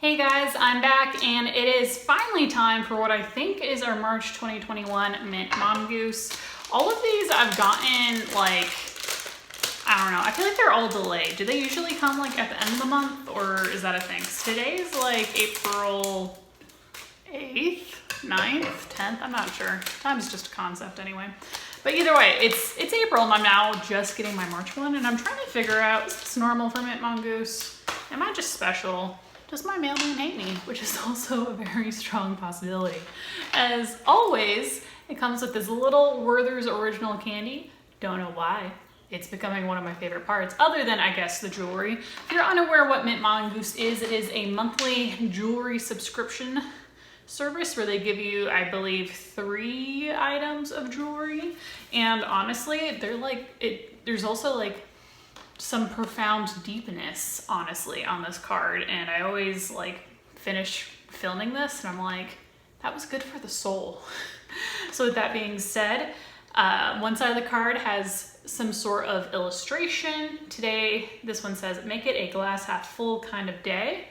Hey guys, I'm back and it is finally time for what I think is our March 2021 Mint Mongoose. All of these I've gotten like, I don't know, I feel like they're all delayed. Do they usually come like at the end of the month or is that a thing? Today's like April 8th, 9th, 10th, I'm not sure. Time is just a concept anyway. But either way, it's April and I'm now just getting my March one and I'm trying to figure out, is this normal for Mint Mongoose? Am I just special? Does my mailman hate me? Which is also a very strong possibility. As always, it comes with this little Werther's original candy. Don't know why. It's becoming one of my favorite parts, other than, I guess, the jewelry. If you're unaware what Mint Mongoose is, it is a monthly jewelry subscription service where they give you, I believe, 3 items of jewelry. And honestly, they're like, there's also like some profound deepness, honestly, on this card. And I always like finish filming this and I'm like, that was good for the soul. So with that being said, one side of the card has some sort of illustration. Today, this one says, make it a glass half full kind of day.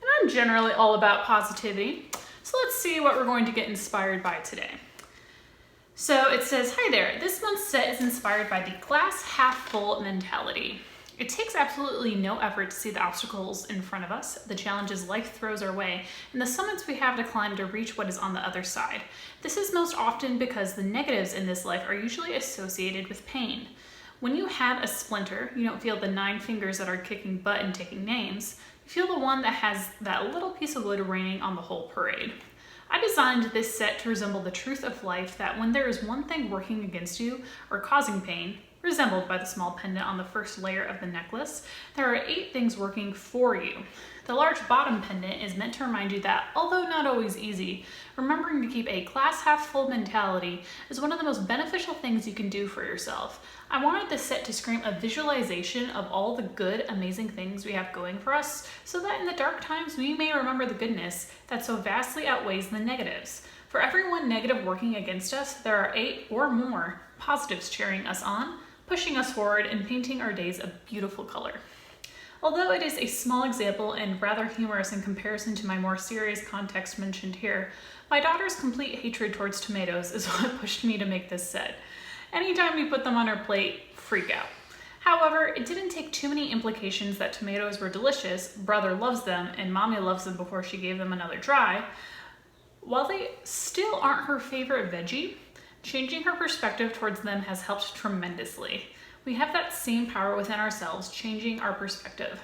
And I'm generally all about positivity. So let's see what we're going to get inspired by today. So it says, hi there, this month's set is inspired by the glass half full mentality. It takes absolutely no effort to see the obstacles in front of us, the challenges life throws our way, and the summits we have to climb to reach what is on the other side. This is most often because the negatives in this life are usually associated with pain. When you have a splinter, you don't feel the 9 fingers that are kicking butt and taking names. You feel the one that has that little piece of wood raining on the whole parade. I designed this set to resemble the truth of life that when there is one thing working against you or causing pain, resembled by the small pendant on the first layer of the necklace, there are 8 things working for you. The large bottom pendant is meant to remind you that, although not always easy, remembering to keep a glass half full mentality is one of the most beneficial things you can do for yourself. I wanted this set to scream a visualization of all the good, amazing things we have going for us, so that in the dark times we may remember the goodness that so vastly outweighs the negatives. For every one negative working against us, there are 8 or more positives cheering us on, pushing us forward, and painting our days a beautiful color. Although it is a small example and rather humorous in comparison to my more serious context mentioned here, my daughter's complete hatred towards tomatoes is what pushed me to make this set. Anytime we put them on her plate, freak out. However, it didn't take too many implications that tomatoes were delicious, brother loves them, and mommy loves them before she gave them another try. While they still aren't her favorite veggie, changing her perspective towards them has helped tremendously. We have that same power within ourselves, changing our perspective.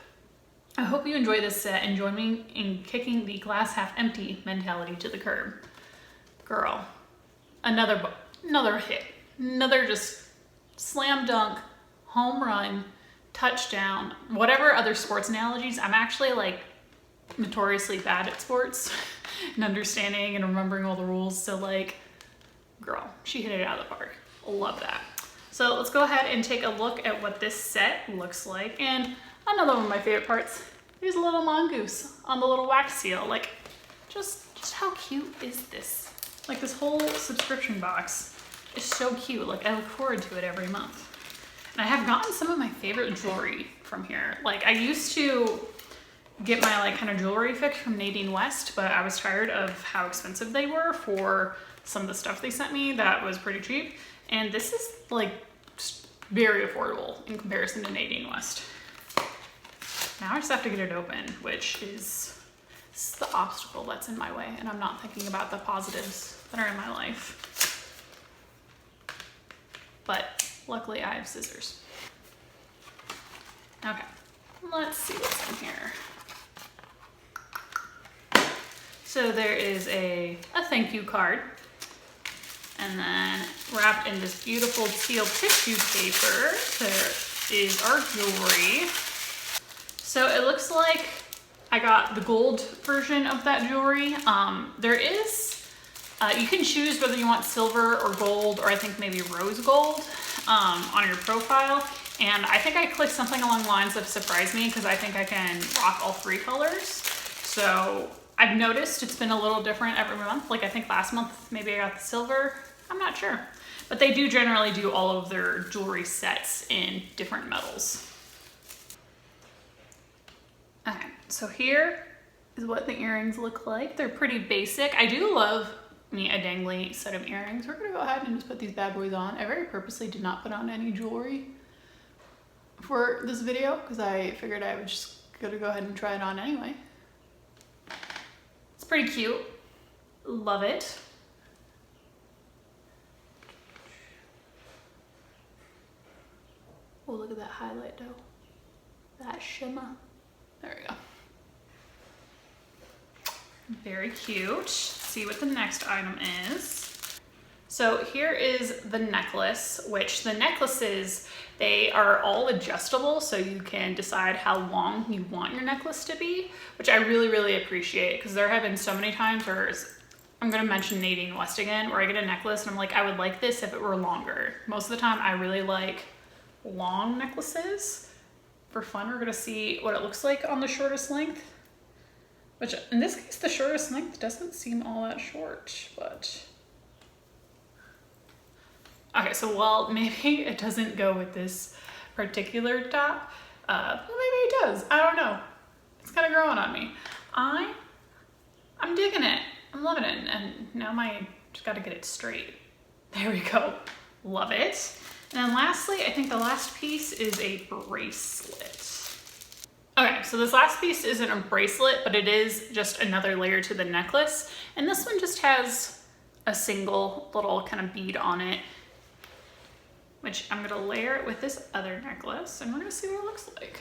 I hope you enjoy this set and join me in kicking the glass half empty mentality to the curb. Girl, another hit, another just slam dunk, home run, touchdown, whatever other sports analogies. I'm actually like notoriously bad at sports and understanding and remembering all the rules. So like, girl, she hit it out of the park. Love that. So let's go ahead and take a look at what this set looks like. And another one of my favorite parts is a little mongoose on the little wax seal. Like, just how cute is this? Like, this whole subscription box is so cute. Like, I look forward to it every month. And I have gotten some of my favorite jewelry from here. Like, I used to get my like kind of jewelry fix from Nadine West, but I was tired of how expensive they were for some of the stuff they sent me that was pretty cheap. And this is like very affordable in comparison to Nadine West. Now I just have to get it open, which is the obstacle that's in my way, and I'm not thinking about the positives that are in my life. But luckily I have scissors. Okay, let's see what's in here. So there is a thank you card. And then wrapped in this beautiful teal tissue paper, there is our jewelry. So it looks like I got the gold version of that jewelry. There is, you can choose whether you want silver or gold, or I think maybe rose gold on your profile. And I think I clicked something along the lines of surprise me because I think I can rock all 3 colors. So I've noticed it's been a little different every month. Like I think last month, maybe I got the silver. I'm not sure, but they do generally do all of their jewelry sets in different metals. Okay, so here is what the earrings look like. They're pretty basic. I do love me a dangly set of earrings. We're gonna go ahead and just put these bad boys on. I very purposely did not put on any jewelry for this video because I figured I would just gonna go ahead and try it on anyway. It's pretty cute. Love it. Oh, look at that highlight though. That shimmer. There we go. Very cute. See what the next item is. So here is the necklace, which the necklaces, they are all adjustable, so you can decide how long you want your necklace to be, which I really, really appreciate, because there have been so many times where I'm gonna mention Nadine West again, where I get a necklace and I'm like, I would like this if it were longer. Most of the time I really like long necklaces. For fun, we're gonna see what it looks like on the shortest length, which in this case, the shortest length doesn't seem all that short, but. Okay, so while maybe it doesn't go with this particular top, well, maybe it does, I don't know. It's kind of growing on me. I'm digging it, I'm loving it, and now just gotta get it straight. There we go, love it. And then lastly, I think the last piece is a bracelet. Okay, so this last piece isn't a bracelet, but it is just another layer to the necklace. And this one just has a single little kind of bead on it, which I'm gonna layer it with this other necklace, and we're gonna see what it looks like.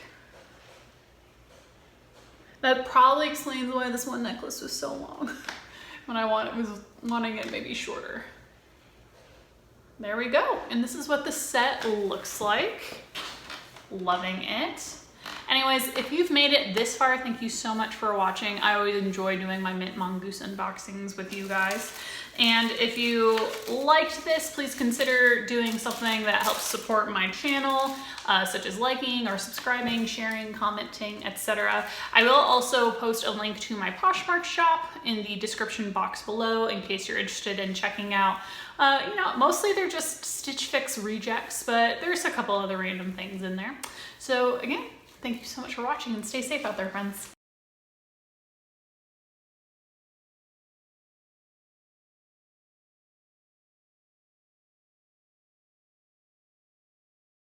That probably explains why this one necklace was so long when I was wanting it maybe shorter. There we go. And this is what the set looks like. Loving it. Anyways, if you've made it this far, thank you so much for watching. I always enjoy doing my Mint Mongoose unboxings with you guys. And if you liked this, please consider doing something that helps support my channel, such as liking or subscribing, sharing, commenting, etc. I will also post a link to my Poshmark shop in the description box below in case you're interested in checking out. You know, mostly they're just Stitch Fix rejects, but there's a couple other random things in there. So again, thank you so much for watching and stay safe out there, friends.